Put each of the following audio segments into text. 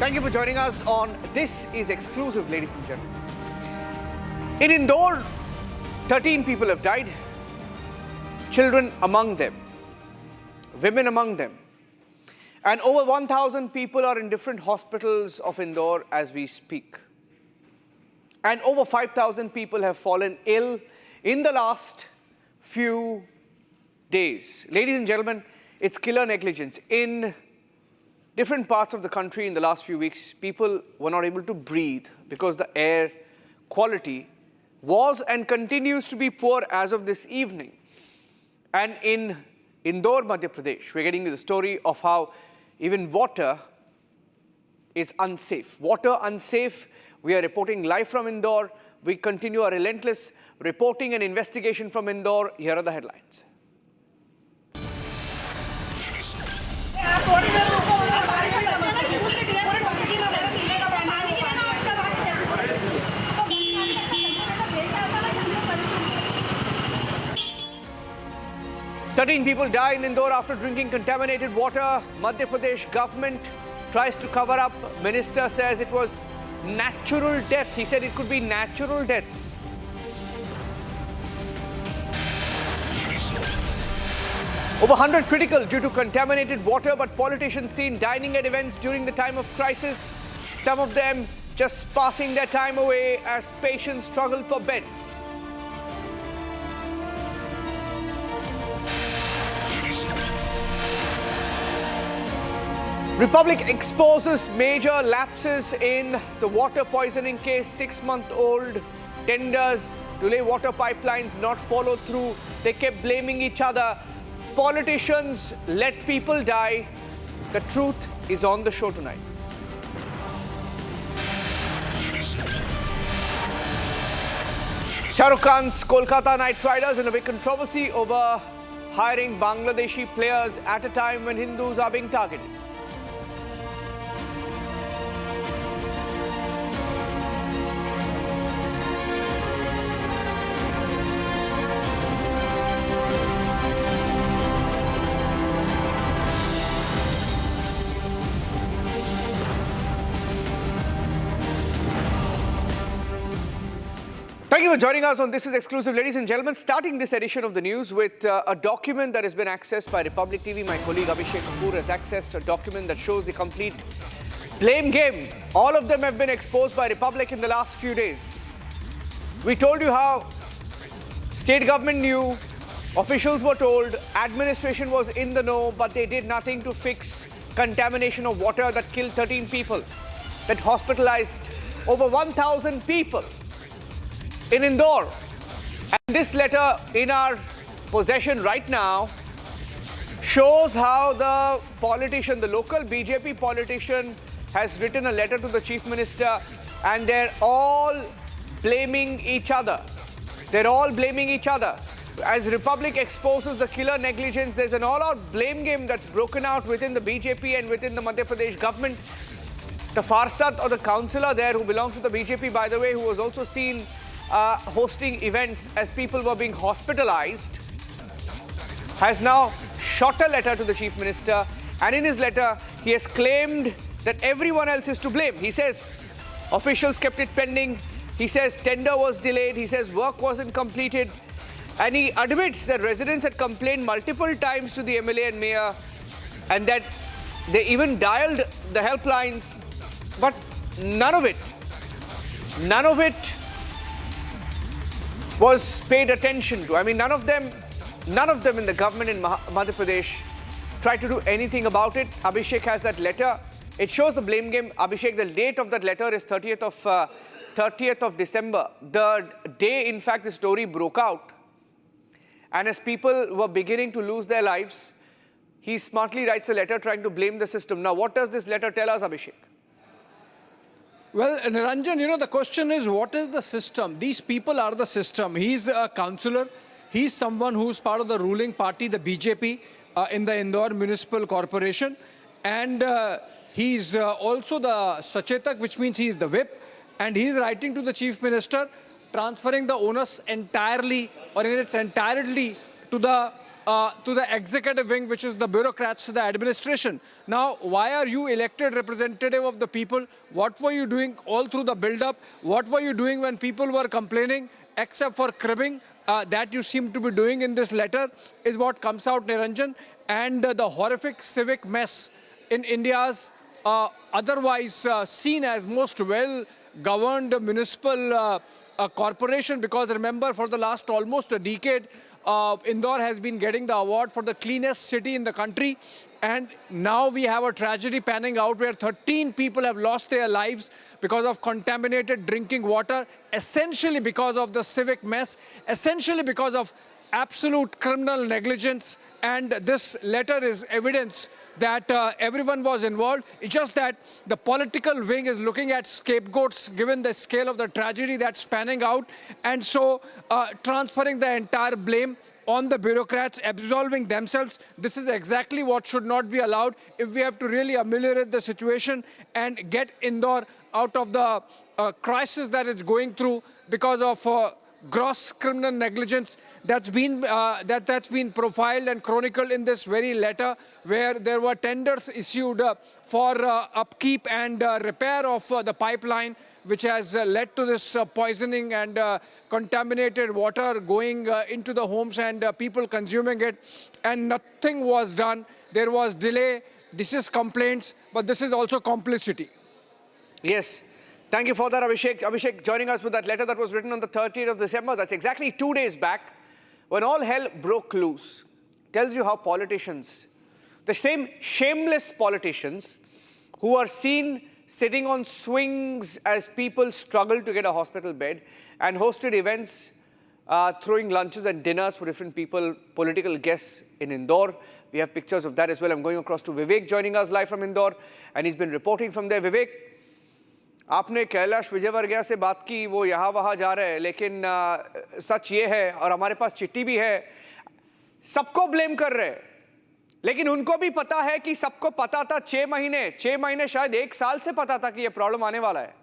Thank you for joining us on This is Exclusive, ladies and gentlemen. In Indore, 13 people have died, children among them, women among them. And over 1,000 people are in different hospitals of Indore as we speak. And over 5,000 people have fallen ill in the last few days. Ladies and gentlemen, it's killer negligence. In different parts of the country in the last few weeks, people were not able to breathe because the air quality was and continues to be poor as of this evening. And in Indore, Madhya Pradesh, we're getting to the story of how even water is unsafe. Water unsafe. We are reporting live from Indore. We continue our relentless reporting and investigation from Indore. Here are the headlines. Thirteen people die in Indore after drinking contaminated water. Madhya Pradesh government tries to cover up. Minister says it was natural death. He said it could be natural deaths. Over 100 critical due to contaminated water, but politicians seen dining at events during the time of crisis. Some of them just passing their time away as patients struggle for beds. Republic exposes major lapses in the water poisoning case. 6-month-old tenders to lay water pipelines not followed through. They kept blaming each other. Politicians let people die. The truth is on the show tonight. Shah Rukh Khan's Kolkata Knight Riders in a big controversy over hiring Bangladeshi players at a time when Hindus are being targeted. Thank you for joining us on This is Exclusive. Ladies and gentlemen, starting this edition of the news with a document that has been accessed by Republic TV. My colleague Abhishek Kapoor has accessed a document that shows the complete blame game. All of them have been exposed by Republic in the last few days. We told you how state government knew, officials were told, administration was in the know, but they did nothing to fix contamination of water that killed 13 people, that hospitalized over 1,000 people in Indore. And this letter in our possession right now shows how the politician, the local BJP politician, has written a letter to the Chief Minister, and they're all blaming each other. They're all blaming each other. As Republic exposes the killer negligence, there's an all-out blame game that's broken out within the BJP and within the Madhya Pradesh government. The Farsad, or the councillor there who belongs to the BJP, by the way, who was also seen hosting events as people were being hospitalized, has now shot a letter to the Chief Minister, and in his letter he has claimed that everyone else is to blame. He says officials kept it pending. He says tender was delayed. He says work wasn't completed, and he admits that residents had complained multiple times to the MLA and mayor, and that they even dialed the helplines, but none of it was paid attention to. I mean, none of them in the government in Madhya Pradesh tried to do anything about it. Abhishek has that letter. It shows the blame game. Abhishek, the date of that letter is 30th of December. The day, in fact, the story broke out. And as people were beginning to lose their lives, he smartly writes a letter trying to blame the system. Now, what does this letter tell us, Abhishek? Well, Niranjan, the question is, what is the system? These people are the system. He's a councillor. He's someone who's part of the ruling party, the BJP, in the Indore Municipal Corporation. And he's also the Sachetak, which means he's the whip. And he's writing to the Chief Minister, transferring the onus entirely or in its entirety to the to the executive wing, which is the bureaucrats, to the administration. Now, why are you elected representative of the people? What were you doing all through the build-up? What were you doing when people were complaining, except for cribbing that you seem to be doing in this letter, is what comes out, Niranjan. And the horrific civic mess in India's otherwise seen as most well-governed municipal corporation, because remember, for the last almost a decade, Indore has been getting the award for the cleanest city in the country. And now we have a tragedy panning out where 13 people have lost their lives because of contaminated drinking water, essentially because of the civic mess, essentially because of absolute criminal negligence. And this letter is evidence that everyone was involved. It's just that the political wing is looking at scapegoats given the scale of the tragedy that's panning out, and so transferring the entire blame on the bureaucrats, absolving themselves. This is exactly what should not be allowed if we have to really ameliorate the situation and get Indore out of the crisis that it's going through because of gross criminal negligence that's been profiled and chronicled in this very letter, where there were tenders issued for upkeep and repair of the pipeline, which has led to this poisoning and contaminated water going into the homes and people consuming it, and nothing was done. There was delay. This is complaints, but this is also complicity. Yes. Thank you for that, Abhishek. Abhishek joining us with that letter that was written on the 30th of December. That's exactly 2 days back when all hell broke loose. Tells you how politicians, the same shameless politicians who are seen sitting on swings as people struggle to get a hospital bed and hosted events, throwing lunches and dinners for different people, political guests in Indore. We have pictures of that as well. I'm going across to Vivek joining us live from Indore, and he's been reporting from there. Vivek, आपने कैलाश विजयवर्गीय से बात की, वो यहाँ वहाँ जा रहे हैं, लेकिन सच ये है, और हमारे पास चिट्ठी भी है, सबको ब्लेम कर रहे हैं, लेकिन उनको भी पता है कि सबको पता था 6 महीने शायद 1 साल से पता था कि ये प्रॉब्लम आने वाला है।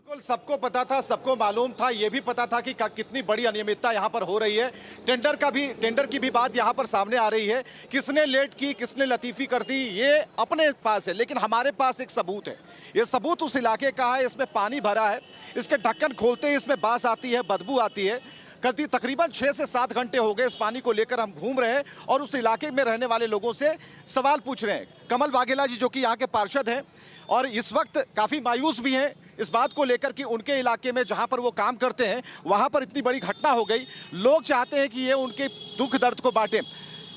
बिल्कुल सबको पता था, सबको मालूम था, ये भी पता था कि कितनी बड़ी अनियमितता यहाँ पर हो रही है। टेंडर की भी बात यहाँ पर सामने आ रही है। किसने लेट की, किसने लतीफ़ी कर दी, ये अपने पास है, लेकिन हमारे पास एक सबूत है। ये सबूत उस इलाके का है, इसमें पानी भरा है, इसके ढक्कन खोलते ही इसमें बास आती है, बदबू आती है। तकरीबन 6 से 7 घंटे हो गए इस पानी को लेकर हम घूम रहे हैं और उस इलाके में रहने वाले लोगों से सवाल पूछ रहे हैं। कमल वाघेला जी, जो कि यहाँ के पार्षद हैं और इस वक्त काफ़ी मायूस भी हैं इस बात को लेकर कि उनके इलाके में जहाँ पर वो काम करते हैं वहाँ पर इतनी बड़ी घटना हो गई। लोग चाहते हैं कि ये उनके दुख दर्द को बांटें।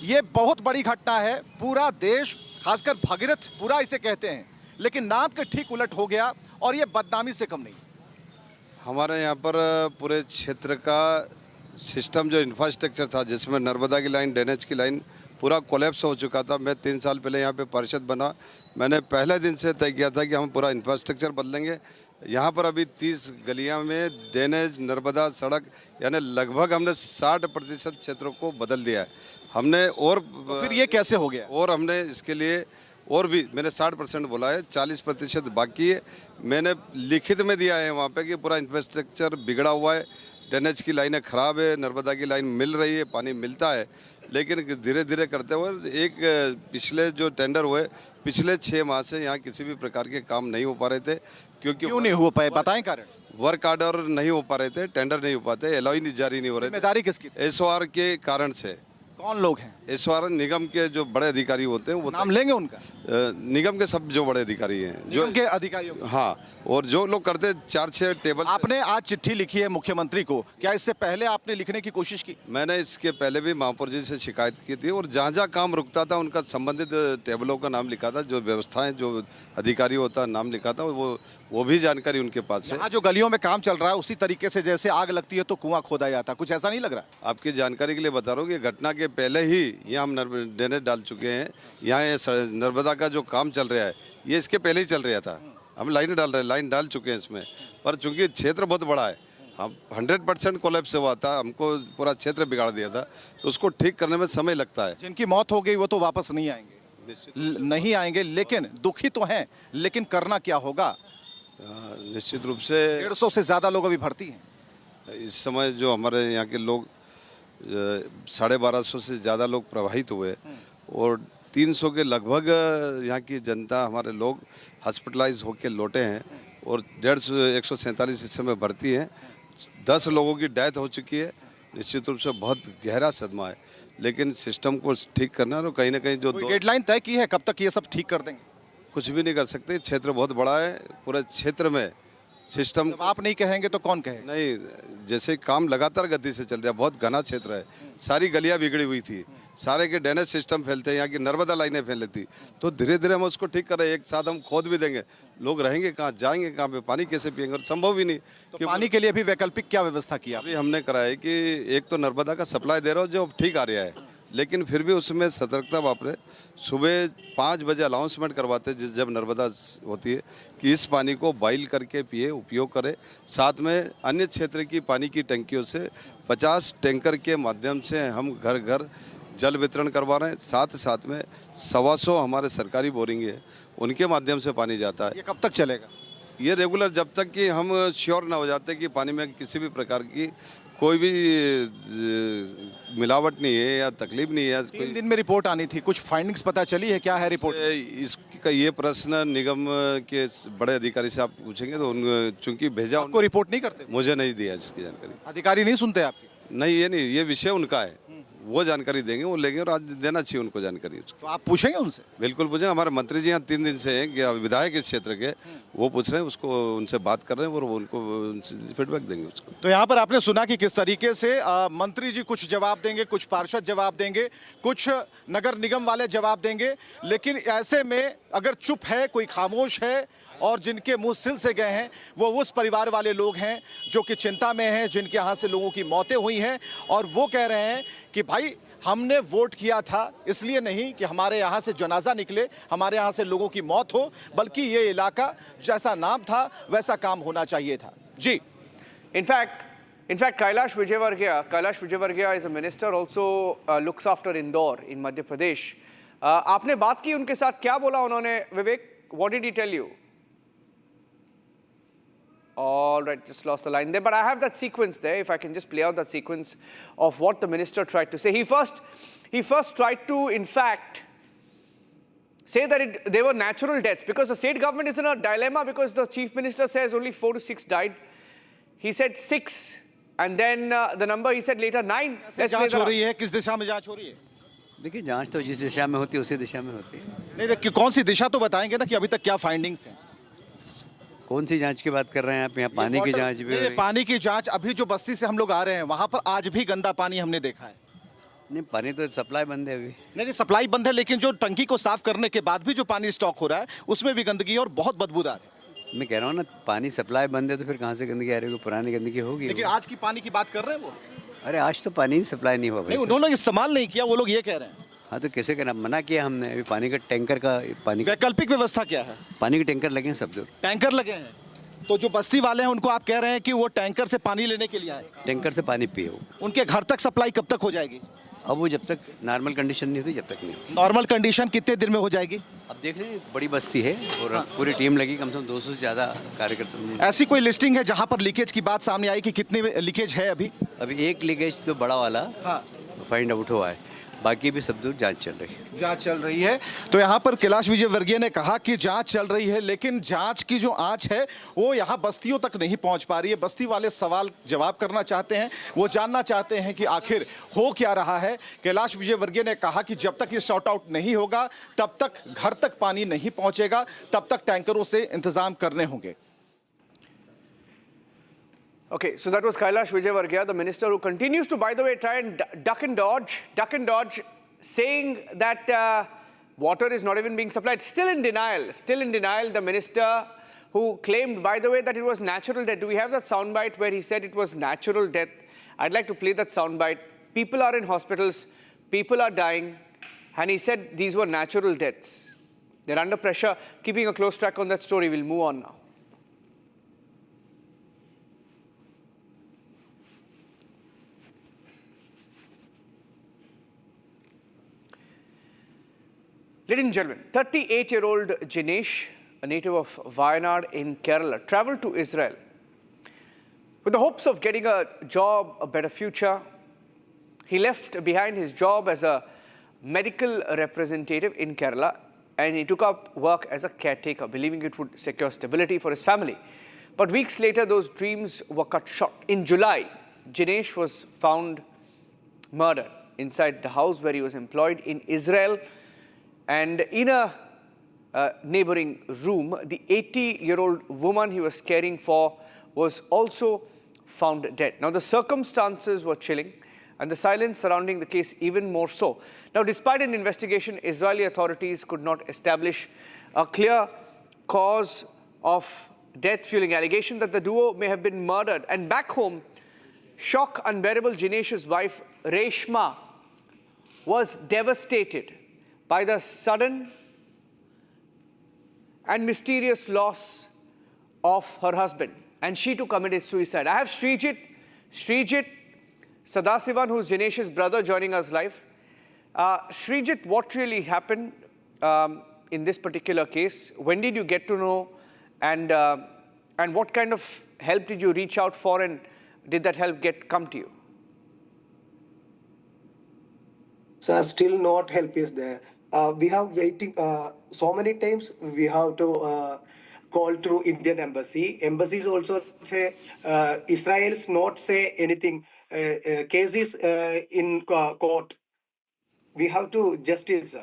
ये बहुत बड़ी घटना है, पूरा देश, खासकर भगीरथ पूरा इसे कहते हैं, लेकिन नाम के ठीक उलट हो गया और ये बदनामी से कम नहीं। हमारे यहाँ पर पूरे क्षेत्र का सिस्टम जो इंफ्रास्ट्रक्चर था, जिसमें नर्मदा की लाइन, ड्रेनेज की लाइन पूरा कोलैप्स हो चुका था। मैं 3 साल पहले यहाँ पे पार्षद बना, मैंने पहले दिन से तय किया था कि हम पूरा इंफ्रास्ट्रक्चर बदलेंगे। यहाँ पर अभी 30 गलियाँ में ड्रेनेज, नर्मदा, सड़क, यानी लगभग हमने 60% क्षेत्रों को बदल दिया है हमने। और तो फिर ये कैसे हो गया? और हमने इसके लिए और भी, मैंने 60% बोला है, 40% बाकी है। मैंने लिखित में दिया है वहाँ पे कि पूरा इंफ्रास्ट्रक्चर बिगड़ा हुआ है, ड्रेनेज की लाइनें ख़राब है, नर्मदा की लाइन मिल रही है, पानी मिलता है, लेकिन धीरे धीरे करते हुए एक पिछले जो टेंडर हुए, पिछले 6 माह से यहाँ किसी भी प्रकार के काम नहीं हो पा रहे थे। क्यों नहीं हो पाए, बताएं कारण? वर्क ऑर्डर नहीं हो पा रहे थे, टेंडर नहीं हो पाते, एलॉय नहीं जारी नहीं हो रहे थे। जिम्मेदारी किसकी? SOR के कारण से। कौन लोग हैं? SOR निगम के जो बड़े अधिकारी होते हैं, वो नाम लेंगे उनका? निगम के सब जो बड़े अधिकारी हैं, जो के अधिकारियों, हाँ, और जो लोग करते 4-6 टेबल। आपने आज चिट्ठी लिखी है मुख्यमंत्री को, क्या इससे पहले आपने लिखने की कोशिश की? मैंने इसके पहले भी महापौर जी से शिकायत की थी और जहाँ जहाँ काम रुकता था उनका संबंधित टेबलों का नाम लिखा था, जो व्यवस्थाएं, जो अधिकारी होता है नाम लिखा था, वो भी जानकारी उनके पास है। यहाँ जो गलियों में काम चल रहा है उसी तरीके से जैसे आग लगती है तो कुआं खोदा जाता है, कुछ ऐसा नहीं लग रहा? आपकी जानकारी के लिए बता रहा हूँ कि घटना के पहले ही यहाँ हम ड्रेनेज डाल चुके हैं। यहाँ नर्मदा का जो काम चल रहा है ये इसके पहले ही चल रहा था, हम लाइन डाल रहे हैं, लाइन डाल चुके हैं इसमें, पर चूंकि क्षेत्र बहुत बड़ा है, हम 100% कोलैप्स हुआ था, हमको पूरा क्षेत्र बिगाड़ दिया था, तो उसको ठीक करने में समय लगता है। जिनकी मौत हो गई वो तो वापस नहीं आएंगे, नहीं आएंगे, लेकिन दुखी तो हैं, लेकिन करना क्या होगा? निश्चित रूप से 150 से ज़्यादा लोग अभी भर्ती हैं। इस समय जो हमारे यहाँ के लोग 1250 से ज़्यादा लोग प्रभावित हुए और 300 के लगभग यहाँ की जनता हमारे लोग हॉस्पिटलाइज होकर लौटे हैं और 147 इस समय भर्ती हैं। 10 लोगों की डेथ हो चुकी है। निश्चित रूप से बहुत गहरा सदमा है, लेकिन सिस्टम को ठीक करना और कहीं ना कहीं जो डेडलाइन तय की है कब तक ये सब ठीक कर देंगे? कुछ भी नहीं कर सकते। क्षेत्र बहुत बड़ा है, पूरे क्षेत्र में सिस्टम जब आप नहीं कहेंगे तो कौन कहेगा? नहीं, जैसे काम लगातार गति से चल रहा है, बहुत घना क्षेत्र है, सारी गलियां बिगड़ी हुई थी, सारे के ड्रेनेज सिस्टम फैलते हैं, यहाँ की नर्मदा लाइनें फैली थी, तो धीरे धीरे हम उसको ठीक कर रहे हैं। एक साथ हम खोद भी देंगे, लोग रहेंगे कहाँ, जाएंगे कहाँ पे, पानी कैसे पिएंगे, और संभव भी नहीं। तो पानी के लिए भी वैकल्पिक क्या व्यवस्था किया? अभी हमने करा है कि एक तो नर्मदा का सप्लाई दे रहा हो जो ठीक आ रहा है, लेकिन फिर भी उसमें सतर्कता वापरे। सुबह 5 बजे अनाउंसमेंट करवाते जब नर्मदा होती है कि इस पानी को बॉइल करके पिए, उपयोग करें। साथ में अन्य क्षेत्र की पानी की टंकियों से 50 टैंकर के माध्यम से हम घर घर जल वितरण करवा रहे हैं। साथ में 125 हमारे सरकारी बोरिंग है, उनके माध्यम से पानी जाता है। ये कब तक चलेगा? ये रेगुलर जब तक कि हम श्योर ना हो जाते कि पानी में किसी भी प्रकार की कोई भी मिलावट नहीं है या तकलीफ नहीं है। 3 दिन में रिपोर्ट आनी थी, कुछ फाइंडिंग्स पता चली है? क्या है रिपोर्ट? इसका ये प्रश्न निगम के बड़े अधिकारी से आप पूछेंगे तो उन चूंकि भेजा आपको रिपोर्ट नहीं करते? मुझे नहीं दिया इसकी जानकारी। अधिकारी नहीं सुनते आपकी? नहीं, ये नहीं, ये विषय उनका है, वो जानकारी देंगे, वो लेंगे और आज देना चाहिए उनको जानकारी उसको। तो आप पूछेंगे उनसे? बिल्कुल पूछेंगे। हमारे मंत्री जी यहाँ 3 दिन से हैं कि विधायक इस क्षेत्र के, वो पूछ रहे हैं, उसको उनसे बात कर रहे हैं और वो उनको फीडबैक देंगे उसको। तो यहाँ पर आपने सुना कि किस तरीके से मंत्री जी कुछ जवाब देंगे, कुछ पार्षद जवाब देंगे, कुछ नगर निगम वाले जवाब देंगे, लेकिन ऐसे में अगर चुप है, कोई खामोश है और जिनके मुंह सिल से गए हैं वो उस परिवार वाले लोग हैं जो कि चिंता में हैं, जिनके यहाँ से लोगों की मौतें हुई हैं और वो कह रहे हैं कि भाई हमने वोट किया था इसलिए नहीं कि हमारे यहाँ से जनाजा निकले, हमारे यहाँ से लोगों की मौत हो, बल्कि ये इलाका जैसा नाम था वैसा काम होना चाहिए था। जी, In fact, Kailash Vijayvargiya is a minister, also looks after Indore in Madhya Pradesh. आपने बात की उनके साथ, क्या बोला उन्होंने? विवेक, what did he tell you? All right, just lost the line there, but I have that sequence there. If I can just play out that sequence of what the minister tried to say. He first tried to, in fact, say that they were natural deaths because the state government is in a dilemma because the chief minister says only 4 to 6 died. He said 6, and then the number he said later 9. जांच हो रही है, किस दिशा में जांच हो रही है? देखिए, जांच तो जिस दिशा में होती है उसी दिशा में होती है। नहीं, देखिए कौन सी दिशा तो बताएंगे ना कि अभी तक क्या फाइंडिंग्स हैं। कौन सी जांच की बात कर रहे हैं आप? यहाँ पानी की जांच भी हो रही है। पानी की जांच, अभी जो बस्ती से हम लोग आ रहे हैं वहां पर आज भी गंदा पानी हमने देखा है। नहीं, पानी तो सप्लाई बंद है अभी। नहीं, सप्लाई बंद है, लेकिन जो टंकी को साफ करने के बाद भी जो पानी स्टॉक हो रहा है उसमें भी गंदगी और बहुत बदबूदार है। मैं कह रहा हूँ ना, पानी सप्लाई बंद है तो फिर कहाँ से गंदगी आ रही है? पुरानी गंदगी होगी। लेकिन आज की पानी की बात कर रहे हैं वो। अरे आज तो पानी सप्लाई नहीं हुआ भाई। उन्होंने इस्तेमाल नहीं किया, वो लोग ये कह रहे हैं। हाँ तो कैसे कहना, मना किया हमने। अभी पानी का टैंकर का वैकल्पिक व्यवस्था क्या है? पानी के टैंकर लगे हैं, सब जो टैंकर लगे हैं, तो जो बस्ती वाले हैं उनको आप कह रहे हैं कि वो टैंकर से पानी लेने के लिए आए, टैंकर से पानी पिए। उनके घर तक सप्लाई कब तक हो जाएगी? अब वो जब तक नॉर्मल कंडीशन नहीं होती जब तक नहीं। नॉर्मल कंडीशन कितने दिन में हो जाएगी? अब देख रहे हैं, बड़ी बस्ती है और पूरी टीम लगी, कम से कम 200 से ज़्यादा कार्यकर्ता। ऐसी कोई लिस्टिंग है जहां पर लीकेज की बात सामने आई कि कितने लीकेज है अभी? अभी एक लीकेज तो बड़ा वाला फाइंड आउट हुआ है, बाकी भी सब दूर जांच चल रही है। जांच चल रही है। तो यहाँ पर कैलाश विजयवर्गीय ने कहा कि जांच चल रही है, लेकिन जांच की जो आंच है वो यहाँ बस्तियों तक नहीं पहुँच पा रही है। बस्ती वाले सवाल जवाब करना चाहते हैं, वो जानना चाहते हैं कि आखिर हो क्या रहा है। कैलाश विजयवर्गीय ने कहा कि जब तक ये सॉर्ट आउट नहीं होगा तब तक घर तक पानी नहीं पहुँचेगा, तब तक टैंकरों से इंतजाम करने होंगे। Okay, so that was Kailash Vijayvargiya, the minister who continues to, by the way, try and duck and dodge, saying that water is not even being supplied. Still in denial, the minister who claimed, by the way, that it was natural death. Do we have that soundbite where he said it was natural death? I'd like to play that soundbite. People are in hospitals, people are dying, and he said these were natural deaths. They're under pressure. Keeping a close track on that story, we'll move on now. Ladies and gentlemen, 38-year-old Jinesh, a native of Wayanad in Kerala, traveled to Israel With the hopes of getting a job, a better future, he left behind his job as a medical representative in Kerala and he took up work as a caretaker, believing it would secure stability for his family. But weeks later, those dreams were cut short. In July, Jinesh was found murdered inside the house where he was employed in Israel. And in a neighboring room, the 80-year-old woman he was caring for was also found dead. Now, the circumstances were chilling and the silence surrounding the case even more so. Now, despite an investigation, Israeli authorities could not establish a clear cause of death, fueling allegation that the duo may have been murdered. And back home, shock unbearable. Jinesh's wife, Reshma, was devastated by the sudden and mysterious loss of her husband. And she too committed suicide. I have Srijit Sadasivan, who's Jinesh's brother, joining us live. Srijit, what really happened in this particular case? When did you get to know? And what kind of help did you reach out for, and did that help come to you? So still not help is there. We have waiting so many times. We have to call to Indian embassy. Embassies also say Israel's not say anything. Cases in court. We have to justice.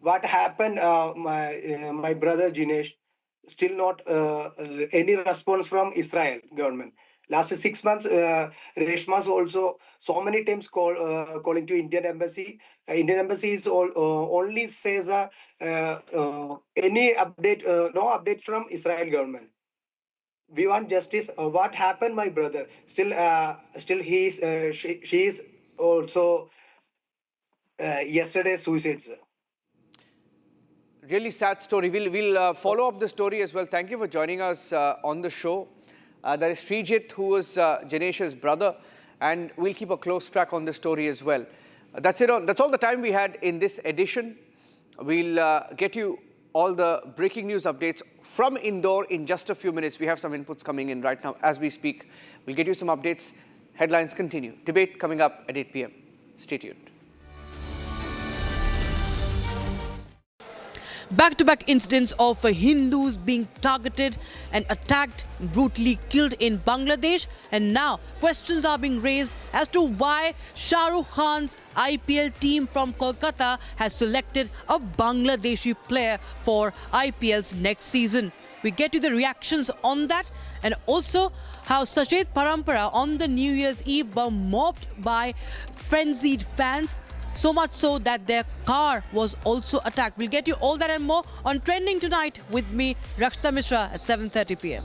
What happened? My brother Jinesh still not any response from Israel government. Last 6 months, Reshma's also so many times calling to Indian embassy. Indian embassy is only says any update, no update from Israel government. We want justice. What happened, my brother? Still she is also yesterday suicide, sir. Really sad story. We'll follow up the story as well. Thank you for joining us on the show. There is Srijit, who was Jinesh's brother, and we'll keep a close track on this story as well. That's all the time we had in this edition. We'll get you all the breaking news updates from Indore in just a few minutes. We have some inputs coming in right now as we speak. We'll get you some updates. Headlines continue. Debate coming up at 8 p.m. Stay tuned. Back-to-back incidents of Hindus being targeted and attacked, brutally killed in Bangladesh. And now questions are being raised as to why Shah Rukh Khan's IPL team from Kolkata has selected a Bangladeshi player for IPL's next season. We get to the reactions on that, and also how Sachet Parampara on the New Year's Eve were mobbed by frenzied fans. So much so that their car was also attacked. We'll get you all that and more on Trending Tonight with me, Rakshita Mishra, at 7:30 p.m.